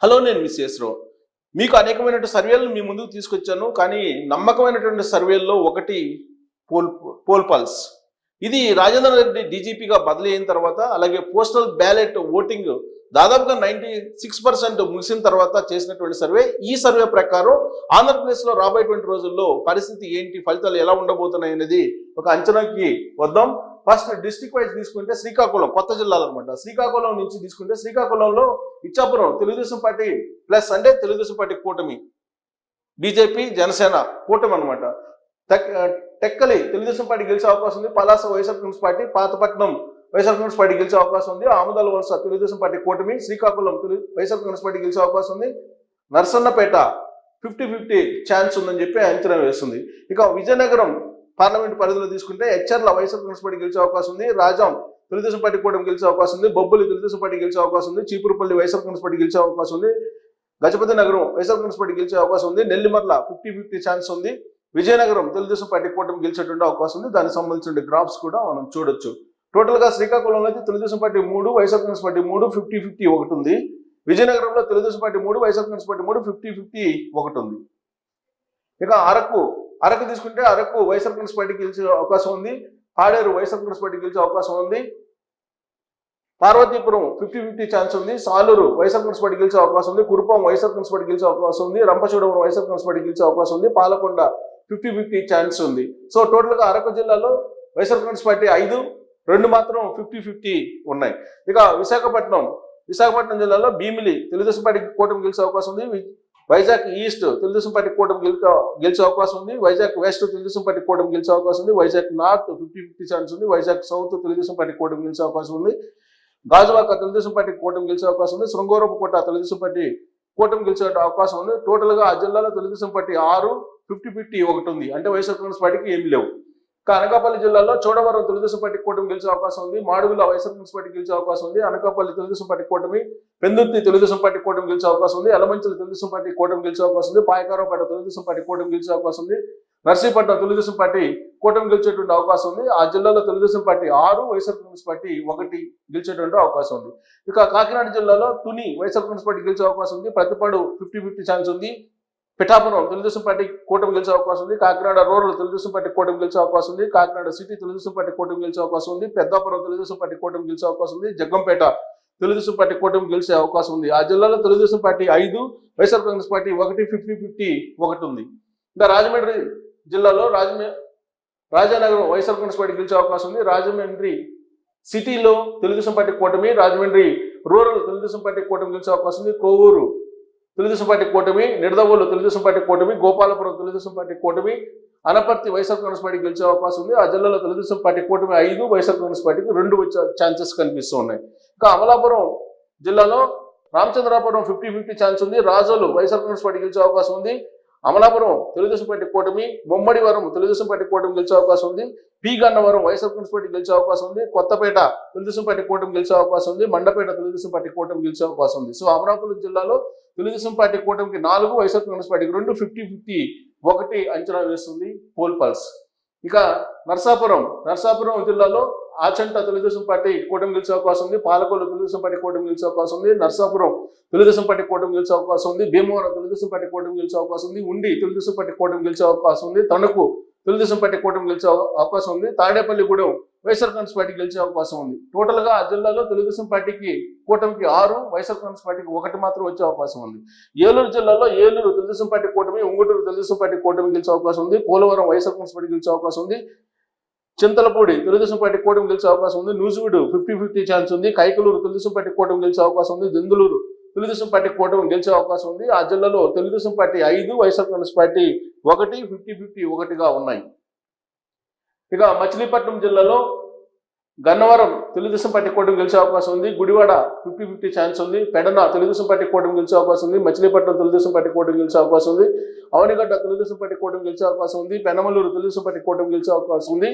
Hello, నేను miss యశ్రావు. మీకు అనేకమైనటువంటి సర్వేలు మీ ముందుకు తీసుకొచ్చాను. కానీ నమ్మకమైనటువంటి సర్వేల్లో ఒకటి పోల్ పోల్ పల్స్. ఇది రాజేంద్ర రెడ్డి డీజీపీగా బదిలీ అయిన తర్వాత, అలాగే పోస్టల్ బ్యాలెట్ ఓటింగ్ దాదాపుగా 96% ముగిసిన తర్వాత చేసినటువంటి సర్వే. ఈ సర్వే ప్రకారం ఆంధ్రప్రదేశ్లో రాబోయేటువంటి రోజుల్లో పరిస్థితి ఏంటి, ఫలితాలు ఎలా ఉండబోతున్నాయి అనేది ఒక అంచనాకి వద్దాం. ఫస్ట్ డిస్ట్రిక్ట్ వైజ్ తీసుకుంటే శ్రీకాకుళం, కొత్త జిల్లాలు అనమాట. శ్రీకాకుళం నుంచి తీసుకుంటే శ్రీకాకుళంలో ఇచ్చాపురం తెలుగుదేశం పార్టీ ప్లస్, అంటే తెలుగుదేశం పార్టీ కూటమి, బీజేపీ జనసేన కూటమి అనమాట. టెక్కలి తెలుగుదేశం పార్టీ గెలిచే అవకాశం ఉంది. పలాస వైఎస్ఆర్ కాంగ్రెస్ పార్టీ, పాతపట్నం వైఎస్ఆర్ కాంగ్రెస్ పార్టీ గెలిచే అవకాశం ఉంది. ఆముదాల వలస తెలుగుదేశం పార్టీ కూటమి, శ్రీకాకుళం వైఎస్ఆర్ కాంగ్రెస్ పార్టీ గెలిచే అవకాశం ఉంది. నర్సన్నపేట 50-50 ఛాన్స్ ఉందని చెప్పి అంచనా వేస్తుంది. ఇక విజయనగరం పార్లమెంట్ పరిధిలో తీసుకుంటే హెచ్ఆర్ల వైఎస్ఆర్ కాంగ్రెస్ పార్టీ గెలిచే అవకాశం ఉంది. రాజాం తెలుగుదేశం పార్టీ కూటమి గెలిచే అవకాశం ఉంది. బొబ్బులి తెలుగుదేశం పార్టీ గెలిచే అవకాశం ఉంది. చీపురుపల్లి వైఎస్ఆర్ కాంగ్రెస్ పార్టీ గెలిచే అవకాశం ఉంది. గజపతి నగరం వైఎస్ఆర్ కాంగ్రెస్ పార్టీ గెలిచే అవకాశం ఉంది. నెల్లిమర్ల 50-50 ఛాన్స్ ఉంది. విజయనగరం తెలుగుదేశం పార్టీ కూటమి గెలిచేటువంటి అవకాశం ఉంది. దానికి సంబంధించిన గ్రాఫ్స్ కూడా మనం చూడొచ్చు. టోటల్ గా శ్రీకాకుళంలో అయితే తెలుగుదేశం పార్టీ 3, వైఎస్ఆర్ కాంగ్రెస్ పార్టీ 3, 50-50 ఒకటి ఉంది. విజయనగరంలో తెలుగుదేశం పార్టీ 3, వైఎస్ఆర్ కాంగ్రెస్ పార్టీ 3, 50-50 ఒకటి ఉంది. ఇక అరకు తీసుకుంటే అరకు వైఎస్ఆర్ కాంగ్రెస్ పార్టీ గెలిచే అవకాశం ఉంది. పాడేరు వైఎస్ఆర్ కాంగ్రెస్ పార్టీ గెలిచే అవకాశం ఉంది. పార్వతీపురం 50-50 ఛాన్స్ ఉంది. సాలూరు వైఎస్ఆర్ కాంగ్రెస్ పార్టీ గెలిచే అవకాశం ఉంది. కురుపాం వైఎస్ఆర్ కాంగ్రెస్ పార్టీ గెలిచే అవకాశం ఉంది. రంపచోడవరం వైఎస్ఆర్ కాంగ్రెస్ పార్టీ గెలిచే అవకాశం ఉంది. పాలకొండ 50-50 ఛాన్స్ ఉంది. సో టోటల్ గా అరకు జిల్లాలో వైఎస్ఆర్ కాంగ్రెస్ పార్టీ 5, 2 మాత్రం 50-50 ఉన్నాయి. ఇక విశాఖపట్నం జిల్లాలో భీమిలి తెలుగుదేశం పార్టీ కూటమి గెలిచే అవకాశం ఉంది. వైజాగ్ ఈస్ట్ తెలుగుదేశం పార్టీ కూటమి గెలిచే అవకాశం ఉంది. వైజాగ్ వెస్ట్ తెలుగుదేశం పార్టీ కూటమి గెలిచే అవకాశం ఉంది. వైజాగ్ నార్త్ 50-50 ఛాన్స్ ఉంది. వైజాగ్ సౌత్ తెలుగుదేశం పార్టీ కూటమి గెలిచే అవకాశం ఉంది. గాజువాక తెలుగుదేశం పార్టీ కూటమి గెలిచే అవకాశం ఉంది. శృంగవరపుకోట తెలుగుదేశం పార్టీ కూటమి గెలిచే అవకాశం ఉంది. టోటల్ గా ఆ జిల్లాలో తెలుగుదేశం పార్టీ 6, 50-50 ఒకటి ఉంది. అంటే వైఎస్ఆర్ కాంగ్రెస్ పార్టీకి ఏమి లేవు. అనకాపల్లి జిల్లాలో చోడవరం తెలుగుదేశం పార్టీ కూటమి గెలిచే అవకాశం ఉంది. మాడుగుల వైఎస్ఆర్ కాంగ్రెస్ పార్టీ గెలిచే అవకాశం ఉంది. అనకాపల్లి తెలుగుదేశం పార్టీ కూటమి, పెందుర్తి తెలుగుదేశం పార్టీ కూటమి గెలిచే అవకాశం ఉంది. ఎలమంచిలి తెలుగుదేశం పార్టీ కూటమి గెలిచే అవకాశం ఉంది. పాయకారావుపేట తెలుగుదేశం పార్టీ కూటమి గెలిచే అవకాశం ఉంది. నర్సీపట్నం తెలుగుదేశం పార్టీ కూటమి గెలిచేటువంటి అవకాశం ఉంది. ఆ జిల్లాలో తెలుగుదేశం పార్టీ 6, వైఎస్ఆర్ కాంగ్రెస్ పార్టీ 1 గెలిచేటువంటి అవకాశం ఉంది. ఇక కాకినాడ జిల్లాలో తుని వైఎస్ఆర్ కాంగ్రెస్ పార్టీ గెలిచే అవకాశం ఉంది. ప్రతిపాడు 50-50 ఛాన్స్ ఉంది. పిఠాపురం తెలుగుదేశం పార్టీ కూటమి గెలిచే అవకాశం ఉంది. కాకినాడ రూరల్ తెలుగుదేశం పార్టీ కూటమి గెలిచే అవకాశం ఉంది. కాకినాడ సిటీ తెలుగుదేశం పార్టీ కూటమి గెలిచే అవకాశం ఉంది. పెద్దాపురం తెలుగుదేశం పార్టీ కూటమి గెలిచే అవకాశం ఉంది. జగ్గంపేట తెలుగుదేశం పార్టీ కూటమి గెలిచే అవకాశం ఉంది. ఆ జిల్లాలో తెలుగుదేశం పార్టీ 5, వైఎస్ఆర్ కాంగ్రెస్ పార్టీ 1, 50-50 ఒకటి ఉంది. ఇంకా రాజమండ్రి జిల్లాలో రాజానగరం వైఎస్ఆర్ కాంగ్రెస్ పార్టీ గెలిచే అవకాశం ఉంది. రాజమండ్రి సిటీలో తెలుగుదేశం పార్టీ కూటమి, రాజమండ్రి రూరల్ తెలుగుదేశం పార్టీ కూటమి గెలిచే అవకాశం ఉంది. కోవూరు తెలుగుదేశం పార్టీ కూటమి, నిడదవోలు తెలుగుదేశం పార్టీ కూటమి, గోపాలపురం తెలుగుదేశం పార్టీ కూటమి, అనపర్తి వైఎస్ఆర్ కాంగ్రెస్ పార్టీ గెలిచే అవకాశం ఉంది. ఆ జిల్లాలో తెలుగుదేశం పార్టీ కూటమి 5, వైఎస్ఆర్ కాంగ్రెస్ పార్టీకి 2 వచ్చే ఛాన్సెస్ కనిపిస్తూ ఉన్నాయి. ఇంకా అమలాపురం జిల్లాలో రామచంద్రాపురం 50-50 ఛాన్స్ ఉంది. రాజోలు వైఎస్ఆర్ కాంగ్రెస్ పార్టీ గెలిచే అవకాశం ఉంది. అమలాపురం తెలుగుదేశం పార్టీ కూటమి, ముమ్మడివరం తెలుగుదేశం పార్టీ కూటమి గెలిచే అవకాశం ఉంది. పి గన్నవరం వైఎస్ఆర్ కాంగ్రెస్ పార్టీ గెలిచే అవకాశం ఉంది. కొత్తపేట తెలుగుదేశం పార్టీ కూటమి గెలిచే అవకాశం ఉంది. మండపేట తెలుగుదేశం పార్టీ కూటమి గెలిచే అవకాశం ఉంది. సో అమలాపురం జిల్లాలో తెలుగుదేశం పార్టీ కూటమికి 4, వైఎస్ఆర్ కాంగ్రెస్ పార్టీకి 2, 50-50 ఒకటి అంచనా వేస్తుంది పోల్ పల్స్. ఇక నర్సాపురం జిల్లాలో ఆచంట తెలుగుదేశం పార్టీ కూటమి గెలిచే అవకాశం ఉంది. పాలకొల్లు తెలుగుదేశం పార్టీ కూటమి గెలిచే అవకాశం ఉంది. నర్సాపురం తెలుగుదేశం పార్టీ కూటమి గెలిచే అవకాశం ఉంది. భీమవరం తెలుగుదేశం పార్టీ కూటమి గెలిచే అవకాశం ఉంది. ఉండి తెలుగుదేశం పార్టీ కూటమి గెలిచే అవకాశం ఉంది. తణుకు తెలుగుదేశం పార్టీ కూటమి గెలిచే అవకాశం ఉంది. తాడేపల్లిగూడెం వైఎస్ఆర్ కాంగ్రెస్ పార్టీ గెలిచే అవకాశం ఉంది. టోటల్ గా ఆ జిల్లాలో తెలుగుదేశం పార్టీకి కూటమికి 6, వైఎస్ఆర్ కాంగ్రెస్ పార్టీకి 1 మాత్రం వచ్చే అవకాశం ఉంది. ఏలూరు జిల్లాలో ఏలూరు తెలుగుదేశం పార్టీ కూటమి, ఉంగుటూరు తెలుగుదేశం పార్టీ కూటమి గెలిచే అవకాశం ఉంది. పోలవరం వైఎస్ఆర్ కాంగ్రెస్ పార్టీ గెలిచే అవకాశం ఉంది. చింతలపూడి తెలుగుదేశం పార్టీ కూటమి గెలిచే అవకాశం ఉంది. నూజివీడు 50-50 ఛాన్స్ ఉంది. కైకలూరు తెలుగుదేశం పార్టీ కూటమి గెలిచే అవకాశం ఉంది. దెందులూరు తెలుగుదేశం పార్టీ కూటమి గెలిచే అవకాశం ఉంది. ఆ జిల్లాలో తెలుగుదేశం పార్టీ 5, వైఎస్ఆర్ కాంగ్రెస్ పార్టీ 1, 50-50 ఒకటిగా ఉన్నాయి. ఇక మచిలీపట్నం జిల్లాలో గన్నవరం తెలుగుదేశం పార్టీ కూటమి గెలిచే అవకాశం ఉంది. గుడివాడ 50-50 ఛాన్స్ ఉంది. పెడన తెలుగుదేశం పార్టీ కూటమి గెలిచే అవకాశం ఉంది. మచిలీపట్నం తెలుగుదేశం పార్టీ కూటమి గెలిచే అవకాశం ఉంది. అవనిగడ్డ తెలుగుదేశం పార్టీ కూటమి గెలిచే అవకాశం ఉంది. పెనమలూరు తెలుగుదేశం పార్టీ కూటమి గెలిచే అవకాశం ఉంది.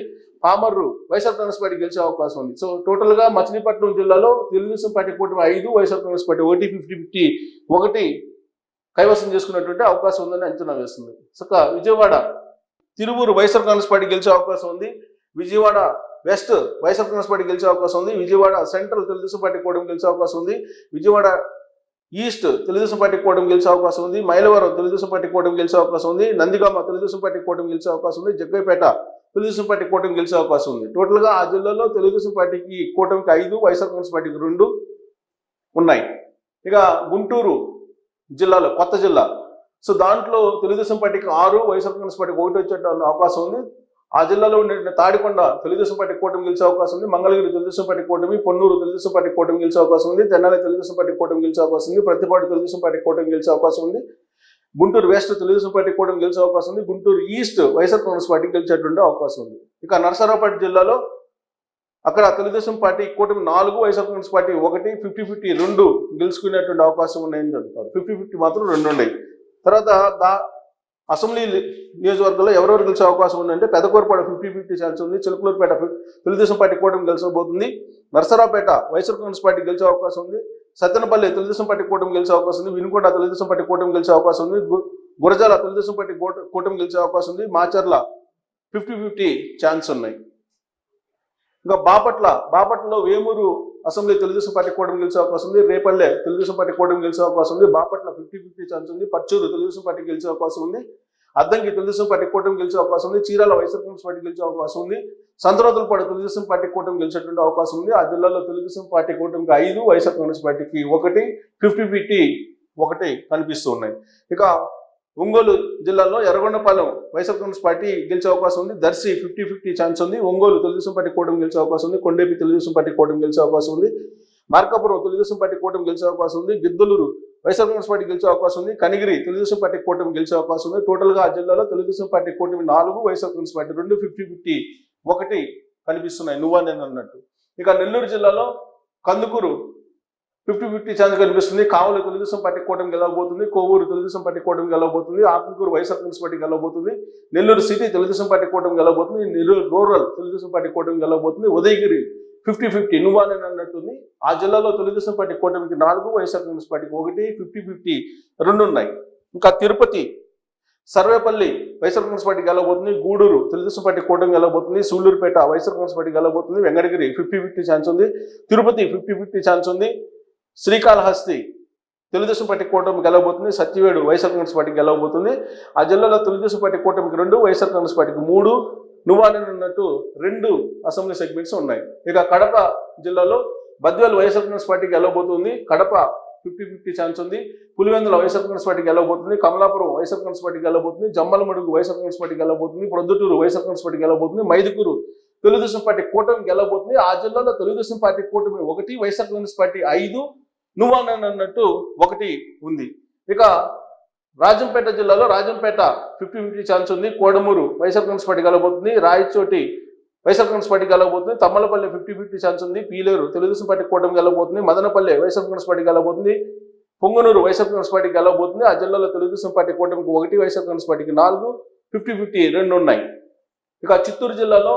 పామర్రు వైఎస్ఆర్ కాంగ్రెస్ పార్టీ గెలిచే అవకాశం ఉంది. సో టోటల్ గా మచిలీపట్నం జిల్లాలో తెలుగుదేశం పార్టీ కూటమి 5, వైఎస్ఆర్ కాంగ్రెస్ పార్టీ 1, 50-50 ఒకటి కైవసం చేసుకున్నటువంటి అవకాశం ఉందని అంచనా వేస్తుంది. సో విజయవాడ తిరువూరు వైఎస్ఆర్ కాంగ్రెస్ పార్టీ గెలిచే అవకాశం ఉంది. విజయవాడ వెస్ట్ వైఎస్ఆర్ కాంగ్రెస్ పార్టీ గెలిచే అవకాశం ఉంది. విజయవాడ సెంట్రల్ తెలుగుదేశం పార్టీ కూటమి గెలిచే అవకాశం ఉంది. విజయవాడ ఈస్ట్ తెలుగుదేశం పార్టీ కూటమి గెలిచే అవకాశం ఉంది. మైలవరం తెలుగుదేశం పార్టీ కూటమి గెలిచే అవకాశం ఉంది. నందిగామ తెలుగుదేశం పార్టీ కూటమి గెలిచే అవకాశం ఉంది. జగ్గైపేట తెలుగుదేశం పార్టీ కూటమి గెలిచే అవకాశం ఉంది. టోటల్గా ఆ జిల్లాలో తెలుగుదేశం పార్టీకి కూటమికి 5, వైఎస్ఆర్ కాంగ్రెస్ పార్టీకి 2 ఉన్నాయి. ఇక గుంటూరు జిల్లాలో కొత్త జిల్లా, సో దాంట్లో తెలుగుదేశం పార్టీకి 6, వైఎస్ఆర్ కాంగ్రెస్ పార్టీకి 1 వచ్చే అవకాశం ఉంది. ఆ జిల్లాలో ఉండే తాడికొండ తెలుగుదేశం పార్టీ కూటమి గెలిచే అవకాశం ఉంది. మంగళగిరి తెలుగుదేశం పార్టీ కూటమి, పొన్నూరు తెలుగుదేశం పార్టీ కూటమి గెలిచే అవకాశం ఉంది. తెనాలి తెలుగుదేశం పార్టీ కూటమి గెలిచే అవకాశం ఉంది. ప్రతిపాడు తెలుగుదేశం పార్టీ కూటమి గెలిచే అవకాశం ఉంది. గుంటూరు వెస్ట్ తెలుగుదేశం పార్టీ కూటమి గెలిచే అవకాశం ఉంది. గుంటూరు ఈస్ట్ వైఎస్ఆర్ కాంగ్రెస్ పార్టీ గెలిచేటువంటి అవకాశం ఉంది. ఇక నరసరావుపేట జిల్లాలో అక్కడ తెలుగుదేశం పార్టీ కూటమి 4, వైఎస్ఆర్ కాంగ్రెస్ పార్టీ 1, 50-50 2 గెలుచుకునేటువంటి అవకాశం ఉన్నాయని చెప్తారు. 50-50 మాత్రం 2 ఉన్నాయి. తర్వాత అసెంబ్లీ నియోజకవర్గంలో ఎవరెవరు గెలిచే అవకాశం ఉందంటే పెదకూరుపేట 50-50 ఛాన్స్ ఉంది. చిలుకలూరుపేట తెలుగుదేశం పార్టీ కూటమి గెలిచబోతుంది. నరసరావుపేట వైఎస్ఆర్ కాంగ్రెస్ పార్టీ గెలిచే అవకాశం ఉంది. సత్తెనపల్లి తెలుగుదేశం పార్టీ కూటమి గెలిచే అవకాశం ఉంది. వినుకొండ తెలుగుదేశం పార్టీ కూటమి గెలిచే అవకాశం ఉంది. గురజాల తెలుగుదేశం పార్టీ కూటమి గెలిచే అవకాశం ఉంది. మాచర్ల 50-50 ఛాన్స్ ఉన్నాయి. ఇంకా బాపట్లలో వేమూరు అసెంబ్లీ తెలుగుదేశం పార్టీ కూటమి గెలిచే అవకాశం ఉంది. రేపల్లె తెలుగుదేశం పార్టీ కూటమి గెలిచే అవకాశం ఉంది. బాపట్ల 50-50 ఛాన్స్ ఉంది. పచ్చూరు తెలుగుదేశం పార్టీ గెలిచే అవకాశం ఉంది. అద్దంకి తెలుగుదేశం పార్టీ కూటమి గెలిచే అవకాశం ఉంది. చీరాల వైఎస్ఆర్ కాంగ్రెస్ పార్టీ గెలిచే అవకాశం ఉంది. సంతరోతులపాడు తెలుగుదేశం పార్టీ కూటమి గెలిచేటువంటి అవకాశం ఉంది. ఆ జిల్లాలో తెలుగుదేశం పార్టీ కూటమికి 5, వైఎస్ఆర్ కాంగ్రెస్ పార్టీకి 1, 50-50 1 కనిపిస్తూ ఉన్నాయి. ఇక ఒంగోలు జిల్లాలో ఎర్రగొండపాలెం వైఎస్ఆర్ కాంగ్రెస్ పార్టీ గెలిచే అవకాశం ఉంది. దర్శి 50-50 ఛాన్స్ ఉంది. ఒంగోలు తెలుగుదేశం పార్టీ కూటమి గెలిచే అవకాశం ఉంది. కొండేపి తెలుగుదేశం పార్టీ కూటమి గెలిచే అవకాశం ఉంది. మార్కాపురం తెలుగుదేశం పార్టీ కూటమి గెలిచే అవకాశం ఉంది. గిద్దలూరు వైఎస్ఆర్ కాంగ్రెస్ పార్టీ గెలిచే అవకాశం ఉంది. కనిగిరి తెలుగుదేశం పార్టీ కూటమి గెలిచే అవకాశం ఉంది. టోటల్గా ఆ జిల్లాలో తెలుగుదేశం పార్టీ కూటమి 4, వైఎస్ఆర్ కాంగ్రెస్ పార్టీ 2, 50-50 1 కనిపిస్తున్నాయి నువ్వా నేను అన్నట్టు. ఇక నెల్లూరు జిల్లాలో కందుకూరు 50-50 ఛాన్స్ కనిపిస్తుంది. కావలి తెలుగుదేశం పార్టీ కూటమి గెలవబోతుంది. కోవూరు తెలుగుదేశం పార్టీ కూటమి గెలవబోతుంది. ఆత్మకూరు వైఎస్ఆర్ కాంగ్రెస్ పార్టీ గెలవబోతుంది. నెల్లూరు సిటీ తెలుగుదేశం పార్టీ కూటమి గెలవబోతుంది. నెల్లూరు రూరల్ తెలుగుదేశం పార్టీ కూటమి గెలవబోతుంది. ఉదయగిరి 50-50 నువ్వా నేను అన్నట్టుంది. ఆ జిల్లాలో తెలుగుదేశం పార్టీ కూటమికి 4, వైఎస్ఆర్ కాంగ్రెస్ పార్టీకి 1, 50-50 2 ఉన్నాయి. ఇంకా తిరుపతి సర్వేపల్లి వైఎస్ఆర్ కాంగ్రెస్ పార్టీ గెలవబోతుంది. గూడూరు తెలుగుదేశం పార్టీ కూటమి గెలవబోతుంది. సూళ్లూరుపేట వైఎస్ఆర్ కాంగ్రెస్ పార్టీ గెలవబోతుంది. వెంకటగిరి 50-50 ఛాన్స్ ఉంది. తిరుపతి 50-50 ఛాన్స్ ఉంది. శ్రీకాళహస్తి తెలుగుదేశం పార్టీ కూటమి గెలవబోతుంది. సత్యవేడు వైఎస్ఆర్ కాంగ్రెస్ పార్టీ గెలవబోతుంది. ఆ జిల్లాలో తెలుగుదేశం పార్టీ కూటమికి 2, వైఎస్ఆర్ కాంగ్రెస్ పార్టీకి 3 నువ్వా నేను అన్నట్టు 2 అసెంబ్లీ సెగ్మెంట్స్ ఉన్నాయి. ఇక కడప జిల్లాలో బద్వేలు వైఎస్ఆర్ కాంగ్రెస్ పార్టీ గెలవబోతుంది. కడప 50-50 ఛాన్స్ ఉంది. పులివెందుల వైఎస్ఆర్ కాంగ్రెస్ పార్టీ గెలవబోతుంది. కమలాపురం వైఎస్ఆర్ కాంగ్రెస్ పార్టీ గెలవబోతుంది. జమ్మలమడుగు వైఎస్ఆర్ కాంగ్రెస్ పార్టీ గెలవబోతుంది. ప్రొద్దుటూరు వైఎస్ఆర్ కాంగ్రెస్ పార్టీ గెలవబోతుంది. మైదుకూరు తెలుగుదేశం పార్టీ కూటమి గెలవబోతుంది. ఆ జిల్లాలో తెలుగుదేశం పార్టీ కూటమి 1, వైఎస్ఆర్ కాంగ్రెస్ పార్టీ 5 నువ్వా నేను అన్నట్టు 1 ఉంది. ఇక రాజంపేట జిల్లాలో రాజంపేట 50-50 ఛాన్స్ ఉంది. కోడమూరు వైఎస్ఆర్ కాంగ్రెస్ పార్టీ గెలవబోతుంది. రాయచోటి వైఎస్ఆర్ కాంగ్రెస్ పార్టీ గెలవబోతుంది. తమ్మలపల్లి 50-50 ఛాన్స్ ఉంది. పీలేరు తెలుగుదేశం పార్టీ కూటమి గెలవబోతుంది. మదనపల్లి వైఎస్ఆర్ కాంగ్రెస్ పార్టీ గెలవబోతుంది. పొంగనూరు వైఎస్ఆర్ కాంగ్రెస్ పార్టీ గెలవబోతుంది. ఆ జిల్లాలో తెలుగుదేశం పార్టీ కూటమికి 1, వైఎస్ఆర్ కాంగ్రెస్ పార్టీకి 4, 50-50 2 ఉన్నాయి. ఇక చిత్తూరు జిల్లాలో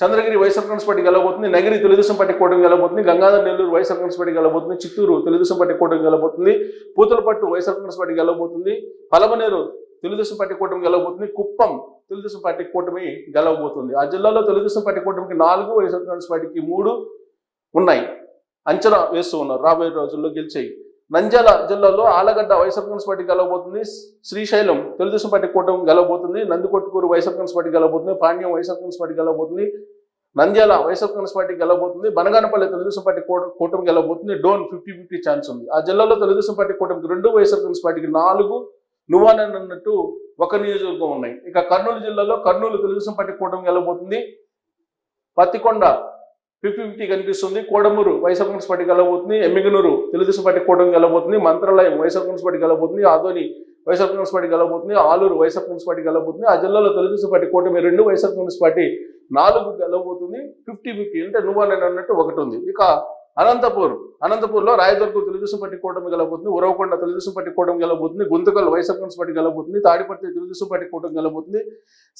చంద్రగిరి వైఎస్ఆర్ కాంగ్రెస్ పార్టీ గెలవబోతుంది. నగిరి తెలుగుదేశం పార్టీ కూటమి గెలవబోతుంది. గంగాధర్ నెల్లూరు వైఎస్ఆర్ కాంగ్రెస్ పార్టీ గెలవబోతుంది. చిత్తూరు తెలుగుదేశం పార్టీ కూటమి గెలవబోతుంది. పూతలపట్టు వైఎస్ఆర్ కాంగ్రెస్ పార్టీ గెలవబోతుంది. పలమనేరు తెలుగుదేశం పార్టీ కూటమి గెలవబోతుంది. కుప్పం తెలుగుదేశం పార్టీ కూటమి గెలవబోతుంది. ఆ జిల్లాలో తెలుగుదేశం పార్టీ కూటమికి 4, వైఎస్ఆర్ కాంగ్రెస్ పార్టీకి 3 ఉన్నాయి. అంచనా వేస్తూ ఉన్నారు రాబోయే రోజుల్లో గెలిచేయి. నంద్యాల జిల్లాలో ఆలగడ్డ వైఎస్ఆర్ కాంగ్రెస్ పార్టీ గెలవబోతుంది. శ్రీశైలం తెలుగుదేశం పార్టీ కూటమి గెలవబోతుంది. నందికొట్కూరు వైఎస్ఆర్ కాంగ్రెస్ పార్టీ గెలవబోతుంది. పాండ్యం వైఎస్ఆర్ కాంగ్రెస్ పార్టీ గెలవబోతుంది. నంద్యాల వైఎస్ఆర్ కాంగ్రెస్ పార్టీ గెలవబోతుంది. బనగానపల్లి తెలుగుదేశం పార్టీ కూటమి గెలవబోతుంది. డోన్ 50-50 ఛాన్స్ ఉంది. ఆ జిల్లాలో తెలుగుదేశం పార్టీ కూటమికి 2, వైఎస్ఆర్ కాంగ్రెస్ పార్టీకి 4 నువ్వా నేను అన్నట్టు 1 నియోజకవర్గం ఉన్నాయి. ఇక కర్నూలు జిల్లాలో కర్నూలు తెలుగుదేశం పార్టీ కూటమి గెలవబోతుంది. పత్తికొండ 50-50 కనిపిస్తుంది. కోడమూరు వైఎస్ఆర్ కాంగ్రెస్ పార్టీ గెలవబోతుంది. ఎమ్మిగనూరు తెలుగుదేశం పార్టీ కూటమి గెలవబోతుంది. మంత్రాలయం వైఎస్ఆర్ కాంగ్రెస్ పార్టీ గెలవబోతుంది. ఆదోని వైఎస్ఆర్ కాంగ్రెస్ పార్టీ గెలవబోతుంది. ఆలూరు వైఎస్ఆర్ కాంగ్రెస్ పార్టీ గెలవబోతుంది. ఆ జిల్లాలో తెలుగుదేశం పార్టీ కూటమి 2, వైఎస్ఆర్ కాంగ్రెస్ పార్టీ 4 గెలవబోతుంది. 50-50 అంటే నువ్వా నేను అన్నట్టు 1 ఉంది. ఇక అనంతపూర్లో రాయదుర్గం తెలుగుదేశం పార్టీ కూటమి గెలవబోతుంది. ఉరవకొండ తెలుగుదేశం పార్టీ కూటమి గెలవబోతుంది. గుంతకల్ వైఎస్ఆర్ కాంగ్రెస్ పార్టీ గెలవబోతుంది. తాడిపత్రి తెలుగుదేశం పార్టీ కూటమి గెలవబోతుంది.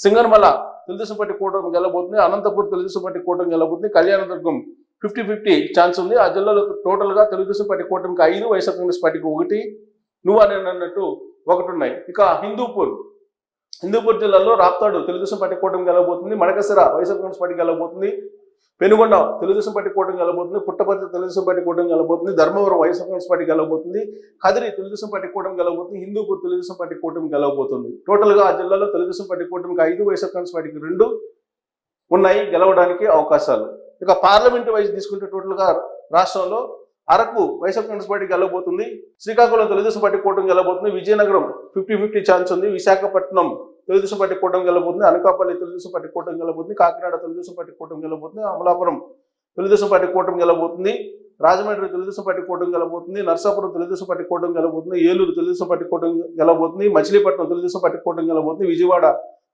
సింగర్మల తెలుగుదేశం పార్టీ కూటమి గెలవబోతుంది. అనంతపూర్ తెలుగుదేశం పార్టీ కూటమి గెలవబోతుంది. కళ్యాణదుర్గం 50-50 ఛాన్స్ ఉంది. ఆ జిల్లాలో టోటల్గా తెలుగుదేశం పార్టీ కూటమికి 5, వైఎస్ఆర్ కాంగ్రెస్ పార్టీకి 1 నువ్వా నేను అన్నట్టు 1 ఉన్నాయి. ఇక హిందూపూర్ జిల్లాలో రాప్తాడు తెలుగుదేశం పార్టీ కూటమి గెలవబోతుంది. మడకసిర వైఎస్ఆర్ కాంగ్రెస్ పార్టీ గెలవబోతుంది. పెనుగొండ తెలుగుదేశం పార్టీ కూటమి గెలబోతుంది, పుట్టపర్తి తెలుగుదేశం పార్టీ కూటమి గెలబోతుంది, ధర్మవరం వైఎస్ఆర్ కాంగ్రెస్ పార్టీ గెలబోతుంది, కదిరి తెలుగుదేశం పార్టీ కూటమి గెలబోతుంది, హిందూపూర్ తెలుగుదేశం పార్టీ కూటమి గెలవబోతుంది. టోటల్ గా ఆ జిల్లాలో తెలుగుదేశం పార్టీ కూటమికి 5, వైఎస్ఆర్ కాంగ్రెస్ పార్టీకి 2 ఉన్నాయి గెలవడానికి అవకాశాలు. ఇక పార్లమెంట్ వైజ్ తీసుకుంటే టోటల్ గా రాష్ట్రంలో అరకు వైఎస్ఆర్ కాంగ్రెస్ పార్టీ గెలవబోతుంది, శ్రీకాకుళం తెలుగుదేశం పార్టీ కూటమి గెలవబోతుంది, విజయనగరం 50-50 ఛాన్స్ ఉంది, విశాఖపట్నం తెలుగుదేశం పార్టీ కూటమి గెలవబోతుంది, అనకాపల్లి తెలుగుదేశం పార్టీ కూటమి గెలవబోతుంది, కాకినాడ తెలుగుదేశం పార్టీ కూటమి గెలవబోతుంది, అమలాపురం తెలుగుదేశం పార్టీ కూటమి గెలవబోతుంది, రాజమండ్రి తెలుగుదేశం పార్టీ కూటమి గెలవబోతుంది, నర్సాపురం తెలుగుదేశం పార్టీ కూటమి గెలవబోతుంది, ఏలూరు తెలుగుదేశం పార్టీ కూటమి గెలవబోతుంది, మచిలీపట్నం తెలుగుదేశం పార్టీ కూటమి గెలవబోతుంది, విజయవాడ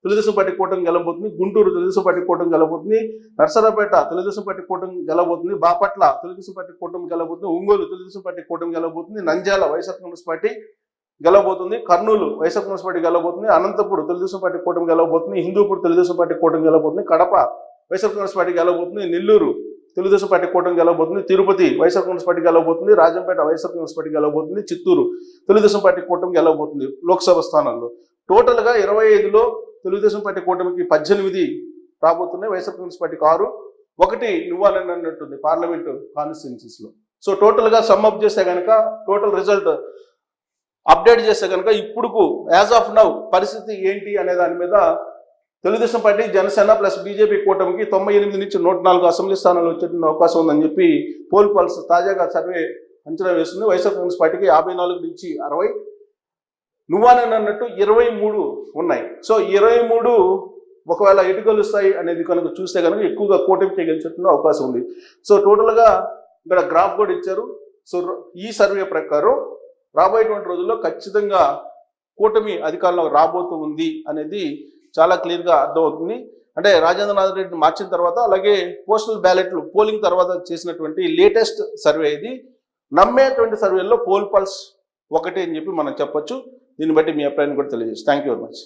తెలుగుదేశం పార్టీ కూటమి గెలవబోతుంది, గుంటూరు తెలుగుదేశం పార్టీ కూటమి గెలవబోతుంది, నర్సరాపేట తెలుగుదేశం పార్టీ కూటమి గెలవబోతుంది, బాపట్ల తెలుగుదేశం పార్టీ కూటమి గెలవబోతుంది, ఒంగోలు తెలుగుదేశం పార్టీ కూటమి గెలవబోతుంది, నంద్యాల వైఎస్ఆర్ కాంగ్రెస్ పార్టీ గెలవబోతుంది, కర్నూలు వైఎస్ఆర్ కాంగ్రెస్ పార్టీ గెలవబోతుంది, అనంతపురం తెలుగుదేశం పార్టీ కూటమి గెలవబోతుంది, హిందూపూర్ తెలుగుదేశం పార్టీ కూటమి గెలవబోతుంది, కడప వైఎస్ఆర్ కాంగ్రెస్ పార్టీ గెలవబోతుంది, నెల్లూరు తెలుగుదేశం పార్టీ కూటమి గెలవబోతుంది, తిరుపతి వైఎస్ఆర్ కాంగ్రెస్ పార్టీ గెలవబోతుంది, రాజంపేట వైఎస్ఆర్ కాంగ్రెస్ పార్టీ గెలవబోతుంది, చిత్తూరు తెలుగుదేశం పార్టీ కూటమి గెలవబోతుంది. లోక్సభ స్థానాల్లో టోటల్ గా 25లో తెలుగుదేశం పార్టీ కూటమికి 18 రాబోతున్నాయి, వైఎస్ఆర్ కాంగ్రెస్ పార్టీకి 6, 1 నువ్వాలని అన్నట్టుంది పార్లమెంటు కాన్స్టిట్యున్సీస్ లో. సో టోటల్ గా సమ్అప్ చేస్తే కనుక టోటల్ రిజల్ట్ అప్డేట్ చేస్తే కనుక ఇప్పుడుకు యాజ్ ఆఫ్ నౌ పరిస్థితి ఏంటి అనే దాని మీద Telugu Desam party, Janasena plus BJP కూటమికి 98 నుంచి 104 అసెంబ్లీ స్థానాలు వచ్చే అవకాశం ఉందని చెప్పి పోల్ పల్స్ తాజాగా సర్వే అంచనా వేస్తుంది. వైఎస్ఆర్ కాంగ్రెస్ పార్టీకి 54 నుంచి 60, నువ్వానని అన్నట్టు 23 ఉన్నాయి. సో 23 ఒకవేళ ఎటు గెలుస్తాయి అనేది కనుక చూస్తే కనుక ఎక్కువగా కూటమికి గెలిచే అవకాశం ఉంది. సో టోటల్గా ఇక్కడ గ్రాఫ్ కూడా ఇచ్చారు. సో ఈ సర్వే ప్రకారం రాబోయేటువంటి రోజుల్లో ఖచ్చితంగా కూటమి అధికారంలో రాబోతూ ఉంది అనేది చాలా క్లియర్గా అర్థమవుతుంది. అంటే రాజేంద్రనాథ్ రెడ్డిని మార్చిన తర్వాత, అలాగే పోస్టల్ బ్యాలెట్లు పోలింగ్ తర్వాత చేసినటువంటి లేటెస్ట్ సర్వే ఇది. నమ్మేటువంటి సర్వేలో పోల్ పల్స్ 1 అని చెప్పి మనం చెప్పొచ్చు. దీన్ని బట్టి మీ అభిప్రాయాన్ని కూడా తెలియజేస్తాను. Thank you very much.